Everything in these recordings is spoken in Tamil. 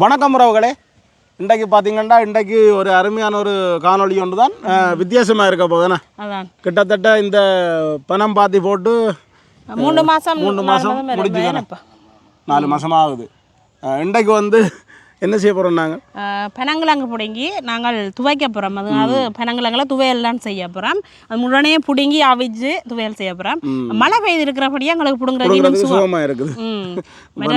வணக்கம் உறவுகளே. இன்றைக்கு பார்த்தீங்கன்னா இன்றைக்கு ஒரு அருமையான ஒரு காணொளி ஒன்று தான் வித்தியாசமாக இருக்க போதுண்ணே. கிட்டத்தட்ட இந்த பணம் பாத்தி போட்டு 3 மாதம் முடிஞ்சு 4 மாதம் ஆகுது. இன்றைக்கு வந்து என்ன செய்ய போகிறோம்? நாங்கள் பனங்கிழங்கு பிடுங்கி நாங்கள் துவைக்க போகிறோம். அதாவது பனங்கிழங்குல துவையல்லாம் செய்ய போகிறோம். அது உடனே பிடுங்கி அவிச்சு துவையல் செய்ய போகிறோம். மழை பெய்து இருக்கிறபடியே எங்களுக்கு பிடுங்குறதுக்கு சுகமாக இருக்குது.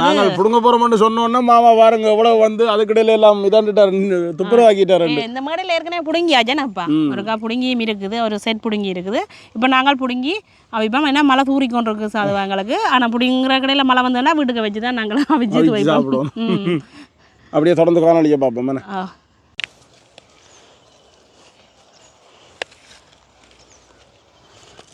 நாங்கள் பிடுங்க போகிறோம்னு சொன்னோன்னா மாமா பாருங்க எவ்வளோ வந்து அதுக்கிடையில எல்லாம் இதாண்டுட்டார், துப்புரவாக்கிட்டார். இந்த மேடையில் ஏற்கனவே பிடுங்கியாச்சேனப்பா, ஒருக்கா பிடுங்கியும் இருக்குது, ஒரு செட் பிடுங்கி இருக்குது. இப்போ நாங்கள் பிடுங்கி அவிப்போம். ஏன்னா மழை தூரி கொண்டு இருக்கு சாதுவாங்களுக்கு. ஆனால் பிடுங்குற கடையில் மழை வந்தோன்னா வீட்டுக்கு வச்சு தான் நாங்கள் அவிச்சு துவைப்போம். அப்படியே தொடர்ந்து காணொலியை பார்ப்போம்.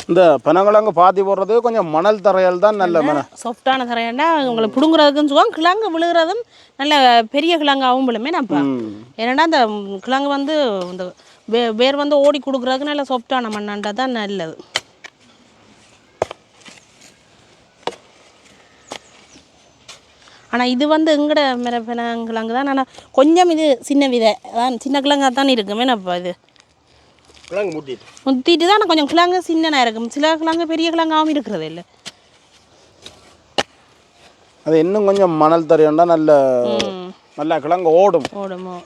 இந்த பனங்கிழங்கு பாத்தி போடுறது கொஞ்சம் மணல் தரையால் தான் நல்ல சாஃப்டான தரையாண்டா உங்களுக்கு பிடுங்குறதுக்குன்னு சொல்லுவாங்க. கிழங்கு விழுகிறதும் நல்ல பெரிய கிழங்காகவும் விழுமே நம்ம. ஏன்னா அந்த கிழங்கு வந்து இந்த வேர் வந்து ஓடி கொடுக்குறதுக்கு நல்ல சாஃப்டான மண்ணாண்டா தான் நல்லது. ஆனால் இது வந்து எங்கட பனங்கிழங்கு தான். ஆனால் கொஞ்சம் இது சின்ன விதை அதான், சின்ன கிழங்காக தான் இருக்குமே. நம்ம இது கிழங்கு முத்திட்டு தான் கொஞ்சம் கிழங்கு சின்னனாக இருக்கும். சில கிழங்கு பெரிய கிழங்காகவும் இருக்கிறது இல்லை. அது இன்னும் கொஞ்சம் மணல் தரையாண்டா நல்ல கிழங்கு ஓடுமோ.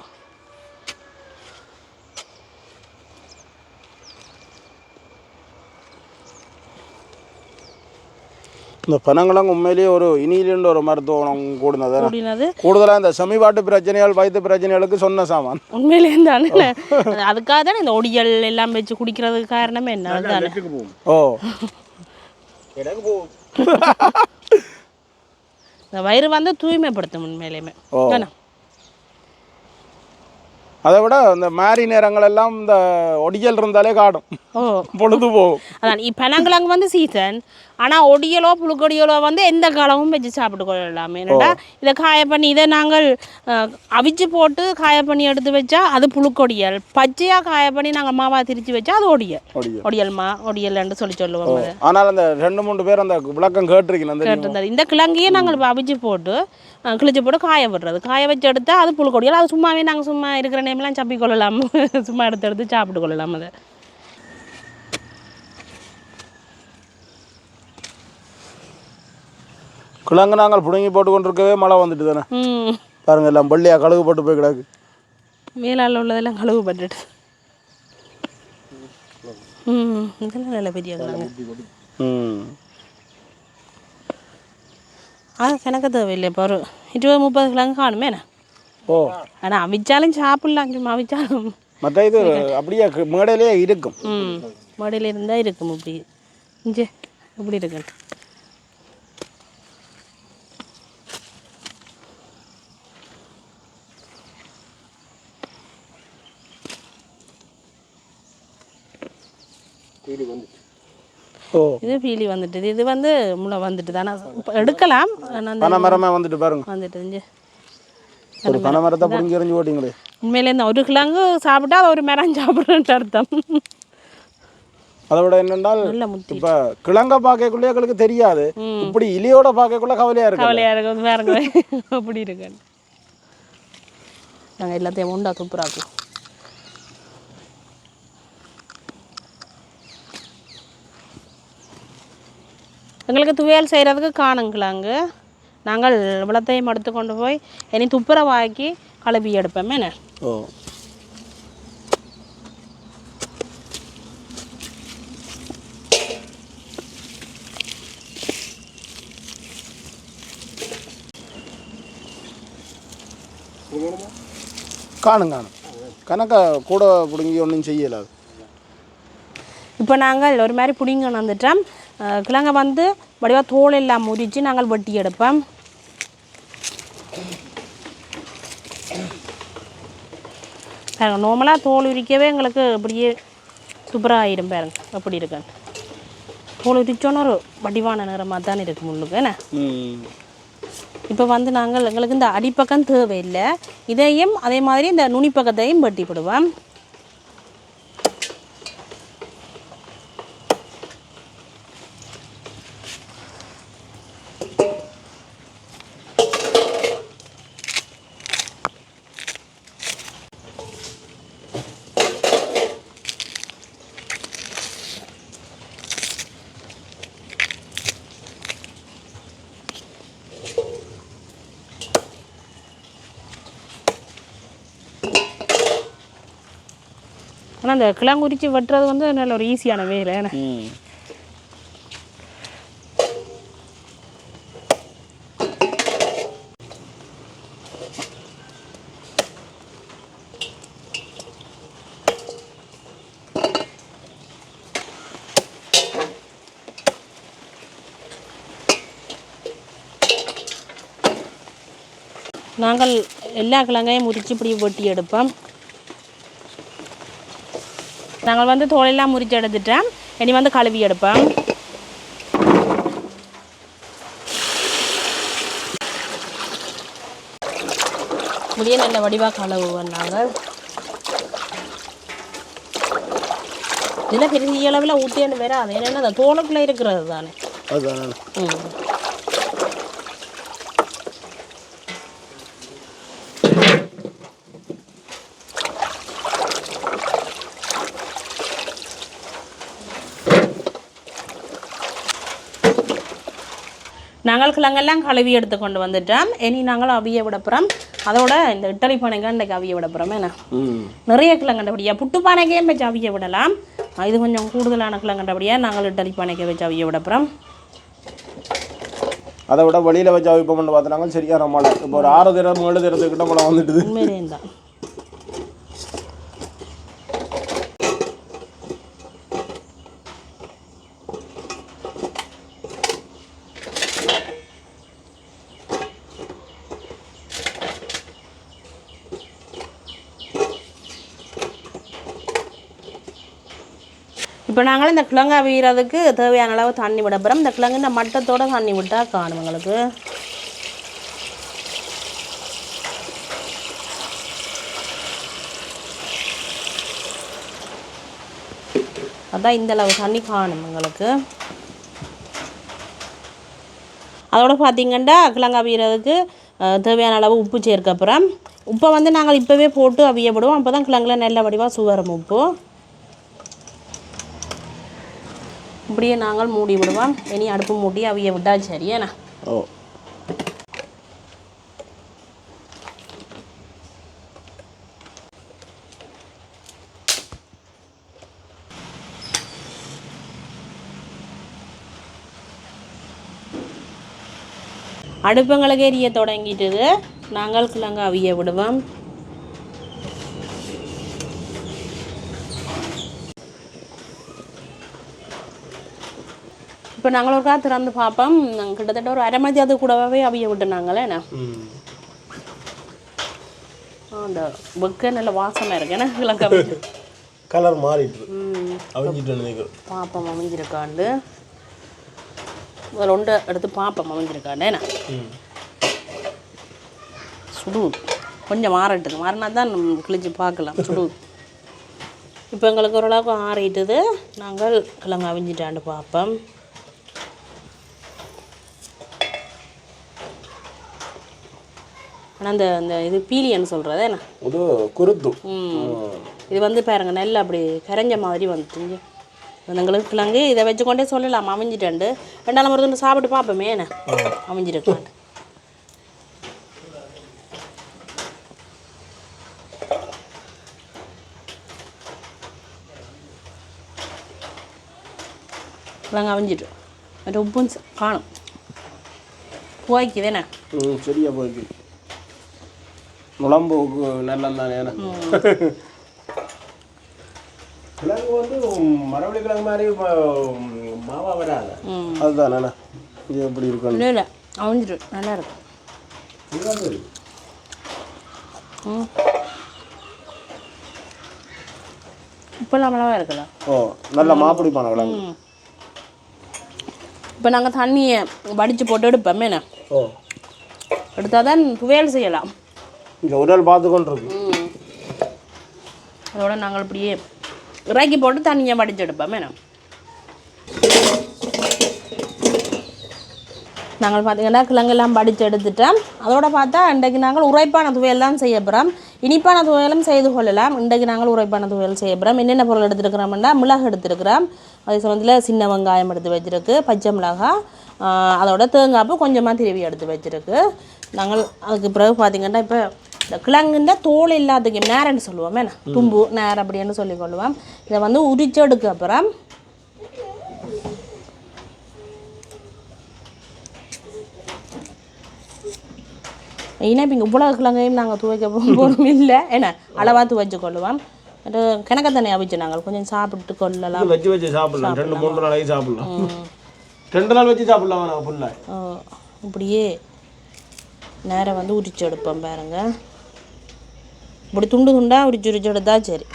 இந்த பனங்கிழங்கு உண்மையிலேயே ஒரு இனியிலிருந்து ஒரு மருத்துவம் கூடுதலாக இந்த சமீபாட்டு பிரச்சனைகள், வயிற்று பிரச்சனைகளுக்கு சொன்ன சாமான் உண்மையிலேயே தானே. அதுக்காக தானே இந்த ஒடியல் எல்லாம் வச்சு குடிக்கிறதுக்கு காரணமே என்ன? இந்த வயிறு வந்து தூய்மைப்படுத்தும் உண்மையிலேயுமே. அதை விட இந்த மாரி நேரங்கள் எல்லாம் இந்த ஒடியல் இருந்தாலே காடும், பொழுது போகும். அதான் பனங்கிழங்கு வந்து சீசன். ஆனால் ஒடியலோ புழுக்கொடியலோ வந்து எந்த காலமும் வச்சு சாப்பிட்டு கொள்ளலாமே. என்னடா இதை காய பண்ணி இதை நாங்கள் அவிச்சு போட்டு காய பண்ணி எடுத்து வச்சா அது புழுக்கொடியல். பச்சையாக காய பண்ணி நாங்கள் மாவா திரிச்சு வச்சா அது ஒடியல்னு சொல்லுவோம். ஆனால் அந்த 2-3 பேர் அந்த விளக்கம் கேட்டிருந்தார். இந்த கிழங்கையே நாங்கள் அவிச்சு போட்டு கிழிச்சு போட்டு காய விடுறது. காய வச்சு எடுத்தால் அது புழுக்கொடியல். அது சும்மாவே நாங்கள் சும்மா இருக்கிற நேமெல்லாம் சப்பி கொள்ளலாம், சும்மா எடுத்து சாப்பிட்டு கொள்ளலாம். அதை கிழங்கு நாங்கள் பிடுங்கி போட்டு கொண்டிருக்கவே மழை வந்துட்டு தானே. பாருங்க எல்லாம் பள்ளியாக கழுவு போட்டு போய் கிடக்கு. மேலால் உள்ளதெல்லாம் கழுவு பட்டுட்டு. இதெல்லாம் நல்ல பெரிய கிழங்கு. கணக்கு தேவையில்லை. இப்போ ஒரு 20-30 கிழங்கு காணுமே. ஆனால் அவிச்சாலும் சாப்பிடலாம், சும்மா அவிச்சாலும். மற்ற இது அப்படியே மேடையிலே இருக்கும். மேடையில் இருந்தால் இருக்கும். இப்படி இங்கே இப்படி இருக்கு. இது பீலி வந்துட்டு, இது வந்து முளை வந்துட்டு தானே எடுக்கலாம். வந்துட்டு பாருங்க, வந்துட்டு ஒரு பனை மரத்தை பிடிங்கி எறிஞ்சு ஓட்டிங்களே. உண்மையிலே இந்த ஒரு கிழங்கு சாப்பிட்டா அது ஒரு மரம் சாப்பிட்றேன்ட்டு அர்த்தம். அதை விட என்னென்றால் இப்போ கிழங்க பார்க்கக்குள்ளே எங்களுக்கு தெரியாது, இப்படி இலியோட பார்க்கக்குள்ள கவலையாக இருக்கும் பாருங்க. அப்படி இருக்கு. நாங்கள் எல்லாத்தையும் உண்டா சூப்பராக்கும். எங்களுக்கு துவையல் செய்கிறதுக்கு காணுங்களாங்க. நாங்கள் இவ்வளத்தையும் எடுத்து கொண்டு போய் இனி துப்புரவாக்கி கழுவி எடுப்போமே. காணும் கணக்கா கூட பிடுங்கி ஒன்றும் செய்யலாது. இப்போ நாங்கள் ஒரு மாதிரி பிடிங்க வந்துட்டோம். கிழங்க வந்து வடிவாக தோல் எல்லாம் முறித்து நாங்கள் வெட்டி எடுப்போம். நார்மலாக தோல் உரிக்கவே எங்களுக்கு அப்படியே சூப்பராக ஆகிடும். பாருங்க அப்படி இருக்கு. தோல் உரிச்சோன்னு ஒரு வடிவான நிறமாக தான் இருக்குது முள்ளுக்கு. என்ன இப்போ வந்து நாங்கள் எங்களுக்கு இந்த அடிப்பக்கம் தேவையில்லை. இதையும் அதே மாதிரி இந்த நுனிப்பக்கத்தையும் வெட்டிவிடுவோம். ஆனால் அந்த கிழங்குறிச்சி வெட்டுறது வந்து நல்ல ஒரு ஈஸியான வேலை. நாங்கள் எல்லா கிழங்கையும் முறித்து இப்படி வெட்டி எடுப்போம். நாங்கள் வந்து தோலெல்லாம் முறித்து எடுத்துட்டோம். இனி வந்து கழுவி எடுப்போம். முடிய நல்ல வடிவாக கழுவுவோம். நாங்கள் இதில் பெரிய அளவில் ஊற்றியாண்டு வராது. ஏன்னா அந்த தோலுக்குள்ளே இருக்கிறது தானே. நாங்கள் கிழங்கெல்லாம் கழுவி எடுத்து கொண்டு வந்துட்டோம். இனி நாங்கள் அவிய விடப்புறோம். அதோட இந்த இட்டலி பானைக்கு இன்றைக்கு அவிய விடப்புறோம். என்ன நிறைய கிழங்கண்டபடியாக புட்டு பானைக்கே வச்சு அவிய விடலாம். இது கொஞ்சம் கூடுதலான கிழங்கண்டபடியாக நாங்கள் இட்டலி பானைக்கே வச்சு அவிய விடப்புறோம். அதை விட வெளியில் வச்சு அவிப்போம்னு பார்த்துனாங்க சரியான மழை. இப்போ ஒரு 6 தினம் 7 தினத்துக்கிட்ட மழை வந்துட்டுது. உண்மையிலே தான். இப்போ நாங்கள் இந்த கிழங்கு அவியறதுக்கு தேவையான அளவு தண்ணி விட போகிறோம். இந்த கிழங்கு இந்த மட்டத்தோடு தண்ணி விட்டால் காணும் எங்களுக்கு. அதான் இந்த அளவு தண்ணி காணும் எங்களுக்கு. அதோடு பார்த்திங்கன்னா கிழங்கு அவியறதுக்கு தேவையான அளவு உப்பு சேர்க்க போகிறோம். உப்பை வந்து நாங்கள் இப்போவே போட்டு அவிய விடுவோம். அப்போ தான் கிழங்குல நல்ல வடிவாக சுவரும் உப்பு. இப்படியே நாங்கள் மூடி விடுவோம். இனி அடுப்பு மூடி அவிய விட்டால் சரியாண்ணா. அடுப்புங்களுக்கு எரிய தொடங்கிட்டது. நாங்கள் கிழங்கு அவிய விடுவோம். இப்போ நாங்கள் ஒரு திறந்து பார்ப்போம். கிட்டத்தட்ட ஒரு 1/2 மணி அது கூடவே அவிய விட்டுனாங்களே. என்ன அந்த வெக்க நல்ல வாசமாக இருக்கு. ஏன்னா கிழங்கு கலர் மாறிட்டு பாப்பம் அமைஞ்சிருக்காண்டு ஒரு 2 எடுத்து பாப்பம் அமைஞ்சிருக்காண்டு. என்ன சுடு கொஞ்சம் மாறிட்டுது. மாறினா தான் கிழிச்சு பார்க்கலாம். சுடு இப்போ எங்களுக்கு ஓரளவுக்கு ஆறிட்டுது. நாங்கள் கிழங்கு அவிஞ்சிட்டாண்டு பார்ப்போம். ஆனால் அந்த இது பீலியன்னு சொல்கிறது என்ன இது குருத்து. இது வந்து பாருங்க நல்லா அப்படி கரைஞ்ச மாதிரி வந்துட்டு எங்களுக்கு கிழங்கு. இதை வச்சுக்கொண்டே சொல்லலாம் அமைஞ்சிட்டாண்டு. 2 முறை வந்து சாப்பிட்டு பார்ப்போமே. என்ன அமைஞ்சிருக்காண்டு. கிழங்கு அமைஞ்சிட்டு மற்ற உப்பும் காணும். போய்க்குதேண்ணே சரியா போய்க்கு நுழம்புக்கு நல்லா தானே. கிழங்கு வந்து மரவள்ளி கிழங்கு மாதிரி மாவா வராது. அதுதானே இது எப்படி இருக்கும்? இல்லை இல்லை அவிஞ்சிட்டு நல்லா இருக்கும். இப்போல்லாம் அவ்வளவா இருக்குல்ல. நல்ல மாப்பிடிப்பான கிழங்கு. இப்போ நாங்கள் தண்ணியை வடித்து போட்டு எடுப்போமே. என்ன எடுத்தால் தான் துவையல் செய்யலாம். இங்கே ஒரு நாள் பார்த்து கொண்டு இருக்கு. அதோட நாங்கள் இப்படியே இறக்கி போட்டு தண்ணியை வடித்து எடுப்போமே. நாங்கள் பார்த்திங்கன்னா கிழங்கெல்லாம் வடித்து எடுத்துட்டோம். அதோட பார்த்தா இன்றைக்கு நாங்கள் உரைப்பான துவையல் தான் செய்ய போகிறோம். இனிப்பான துவையலும் செய்து கொள்ளலாம். இன்றைக்கு நாங்கள் உரைப்பான துவையல் செய்ய போகிறோம். என்னென்ன பொருள் எடுத்துருக்கிறோம்னா மிளகு எடுத்துருக்கிறோம். அதே சமயத்தில் சின்ன வெங்காயம் எடுத்து வச்சுருக்கு, பச்சை மிளகாய், அதோட தேங்காய்ப்பு கொஞ்சமாக திருவி எடுத்து வச்சுருக்கு. நாங்கள் அதுக்கு பிறகு பார்த்திங்கன்னா இப்போ இந்த கிழங்குன்ற தோல் எல்லாத்துக்கும் நேரன்னு சொல்லுவோம் என்ன தும்பு நேரம் அப்படின்னு சொல்லி கொள்ளுவோம். இதை வந்து உரிச்செடுக்க அப்புறம் ஏன்னா இப்போ இங்கே இவ்வளோ கிழங்கையும் நாங்கள் துவைக்க போகிறோம் இல்லை ஏன்னா அளவாக துவைச்சு கொள்ளுவோம். அது கிணக்க தண்ணி அவிச்சு நாங்கள் கொஞ்சம் சாப்பிட்டு கொள்ளலாம். வச்சு சாப்பிடலாம் 2-3 நாளைக்கு சாப்பிடலாம். 2 நாள் வச்சு சாப்பிடலாம் ஃபுல்லாக. இப்படியே நேரம் வந்து உரிச்சு எடுப்போம் பாருங்க. இப்படி துண்டு துண்டாக உரிச்சு எடுத்தா சரி.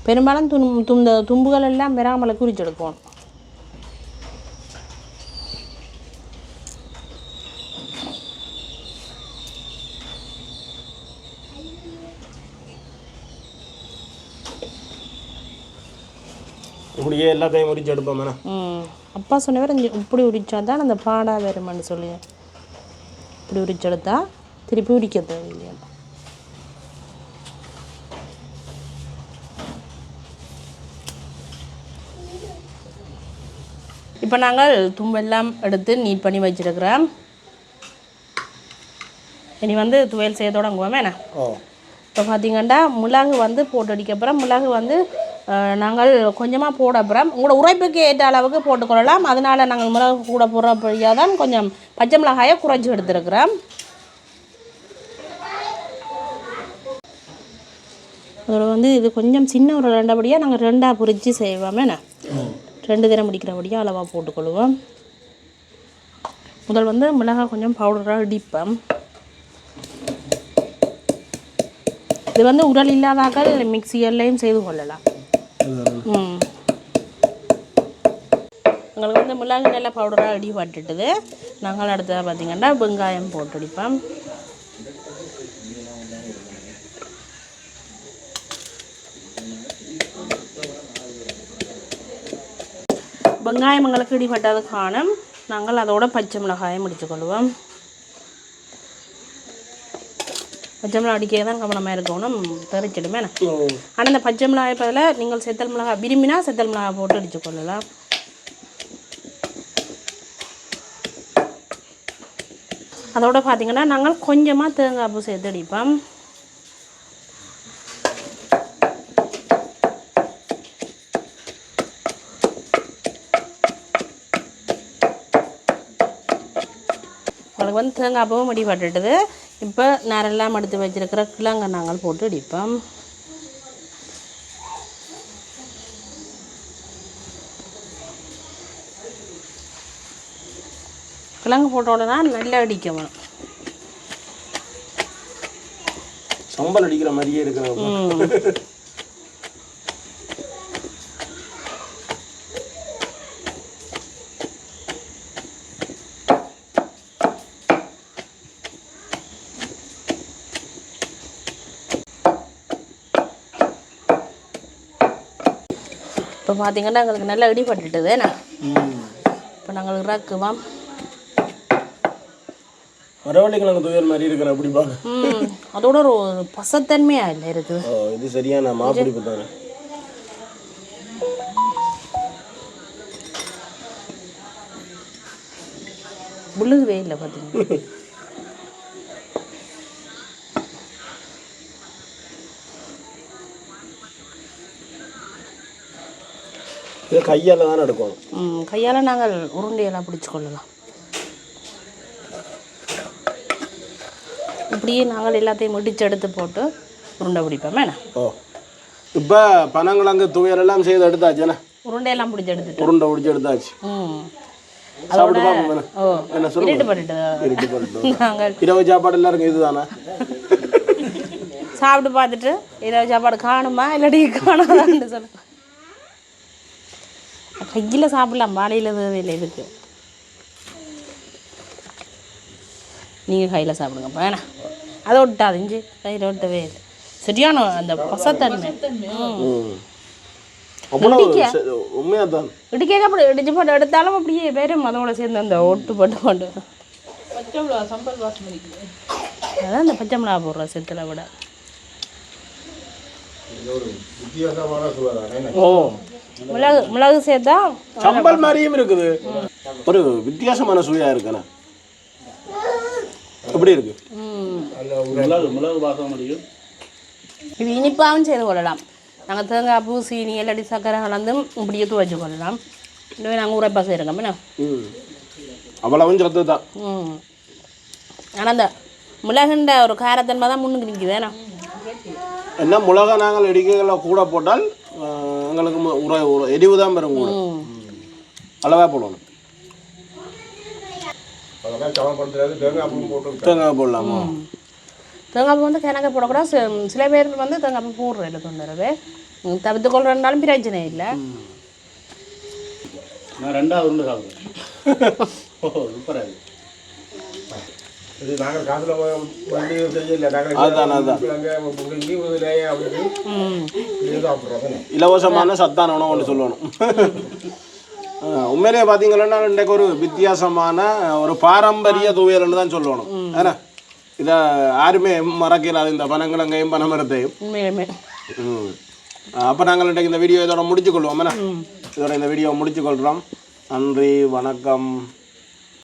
பெரும்பாலும் தும்புகள் எல்லாம் வராமலை குறிச்செடுக்கணும். இப்படியே எல்லாத்தையும் உரிச்சு எடுப்போம். அப்பா சொன்னவர் இப்படி உரிச்சா தான் அந்த பாடா வருமானு சொல்லி இப்படி உரிச்செடுத்தா திருப்பி உரிக்க தேவையில்லையா. இப்போ நாங்கள் தும்பெல்லாம் எடுத்து நீட் பண்ணி வச்சுருக்கிறோம். இனி வந்து துவையல் செய்ய தொடங்குவோமே என்ன. இப்போ பார்த்தீங்கன்னா மிளகு வந்து போட்டு அடிக்கப்புறம் மிளகு வந்து நாங்கள் கொஞ்சமாக போட அப்புறம் உங்களோட உரைப்புக்கு ஏற்ற அளவுக்கு போட்டுக்கொள்ளலாம். அதனால் நாங்கள் மிளகு கூட போடுறபடியாக தான் கொஞ்சம் பச்சை மிளகாயை குறைச்சி எடுத்துருக்குறோம். அதோட வந்து இது கொஞ்சம் சின்ன ஒரு ரெண்டபடியாக நாங்கள் 2ஆக பொரித்து செய்வோமே என்ன. 2 தினம் முடிக்கிறபடியாக அளவாக போட்டுக்கொள்வோம். முதல் வந்து மிளகாய் கொஞ்சம் பவுடராக இடிப்போம். இது வந்து உரல் இல்லாதாக்கள் மிக்சியல்லையும் செய்து கொள்ளலாம். எங்களுக்கு வந்து மிளகு நல்லா பவுடராக இடி பட்டுட்டுது. நாங்கள் அடுத்ததாக பார்த்திங்கன்னா வெங்காயம் போட்டு அடிப்போம். வெங்காயம் எங்களுக்கு இடிபட்டது காணும். நாங்கள் அதோட பச்சை மிளகாயை முடிச்சுக்கொள்வோம். பச்சை மிளகாய் அடிக்க தான் கவனமாக இருக்கணும், தெரிச்சிடுமே. ஆனால் இந்த பச்சை மிளகாய் பதில் நீங்கள் செத்தல் மிளகாய் விரும்பினா செத்தல் மிளகாய் போட்டு அடிச்சுக்கொள்ளலாம். அதோட பார்த்திங்கன்னா நாங்கள் கொஞ்சமாக தேங்காய் பூ சேர்த்து அடிப்போம். உங்களுக்கு வந்து தேங்காய் பூவும் முடி பட்டுட்டுது. இப்போ நேரெல்லாம் எடுத்து வச்சுருக்கிற கிழங்கை நாங்கள் போட்டு அடிப்போம். கிழங்கு போட்ட உடனே நல்லா அடிக்கணும். சம்பல் அடிக்கிற மாதிரியே இருக்கிற. இப்போ பார்த்தீங்கன்னா எங்களுக்கு நல்லா இடிபட்டுட்டுது. இப்போ நாங்கள் இறக்குவோம். மரவள்ளிக்கிழங்கு துவையல் மாதிரி இருக்கிற அப்படி பாருங்க. அதோட ஒரு பசத்தன்மையாக இல்லை இருக்குது. இது சரியான மாப்பிடிப்பு தானே. முழுகவே இல்லை பார்த்தீங்கன்னா. இது கையால் தான் எடுக்கணும். கையால் நாங்கள் உருண்டையெல்லாம் பிடிச்சி கொள்ளலாம். இப்படியே நாங்கள் எல்லாத்தையும் முடிச்சு எடுத்து போட்டு உருண்டை பிடிப்போம். இப்போ பனங்கிழங்கு துவையலெல்லாம் செய்து எடுத்தாச்சுண்ணே. உருண்டையெல்லாம் பிடிச்சி எடுத்துட்டு உருண்டை பிடிச்சி எடுத்தாச்சு. அதோட நாங்கள் இரவு சாப்பாடு எல்லாம் இருக்கு இதுதானே. சாப்பிட்டு பார்த்துட்டு இரவு சாப்பாடு காணுமா இல்லாட்டி காணாதான்னு சொல்லுங்க. கையில் சாப்பிடலாம், வாழையில் தேவையில்லை இதுக்கு. நீங்கள் கையில் சாப்பிடுங்கப்பா. ஏன்னா அதை விட்டாது இஞ்சி கையில் விட்டவே இல்லை. சரியான அந்த பசத்தன்மை. இடிக்க அப்படி இடிச்சு போட்டு எடுத்தாலும் அப்படியே பேரும் அதோட சேர்ந்து அந்த ஒட்டு போட்டு போட்டு பச்சை மிளகா சம்பல் வாசம் அதான் அந்த பச்சை மிளகா போடுற செத்தில் விட ஓ மிளகு சேர்த்தா சம்பல் மாதிரியும் இருக்குது. ஒரு வித்தியாசமான சுவையாக இருக்குண்ணா. எப்படி இருக்கு? மிளகு வாசம் முடியும். இது இனிப்பாகவும் செய்து கொள்ளலாம். நாங்கள் தேங்காய் பூ சீனி எல்லாடி சக்கரை கலந்து இப்படியே துவைச்சு கொள்ளலாம். இதுவே நாங்கள் உரைப்பா செய்கிறோம் என்ன. அவ்வளவும் சத்து தான். ஆனால் அந்த மிளகுண்ட ஒரு காரத்தன்மை தான் முன்னுக்கு நிற்குது ஏன்னா என்ன மிளகா நாங்கள் இடிக்கைகளை கூட போட்டால் எங்களுக்கு எரிவு தான் பெறும் கூட. அளவாக போடணும். தேங்காய் போடலாமா? தேங்காய் பூ வந்து கிணக்க போடக்கூடாது. சில பேருக்கு வந்து தேங்காய் பூ போடுற இல்லை தொண்டரவே தவிர்த்து கொள்றதுனாலும் பிரச்சனை இல்லை. நான் 2வது உண்டு சாப்பிடுறேன். சூப்பராக இருக்கு. இலவசமான சத்தான உணவு ஒன்று சொல்லணும். உண்மையிலேயே பார்த்தீங்கன்னா இன்றைக்கு ஒரு வித்தியாசமான ஒரு பாரம்பரிய துவையல்னு தான் சொல்லணும். ஏன்னா இதை யாருமே மறக்கிறாது, இந்த பனங்கிழங்கையும் பனமரத்தையும். அப்போ நாங்கள் இன்றைக்கு இந்த வீடியோ இதோட முடிச்சுக்கொள்வோம். இதோட இந்த வீடியோ முடிச்சுக்கொள்கிறோம். நன்றி, வணக்கம்.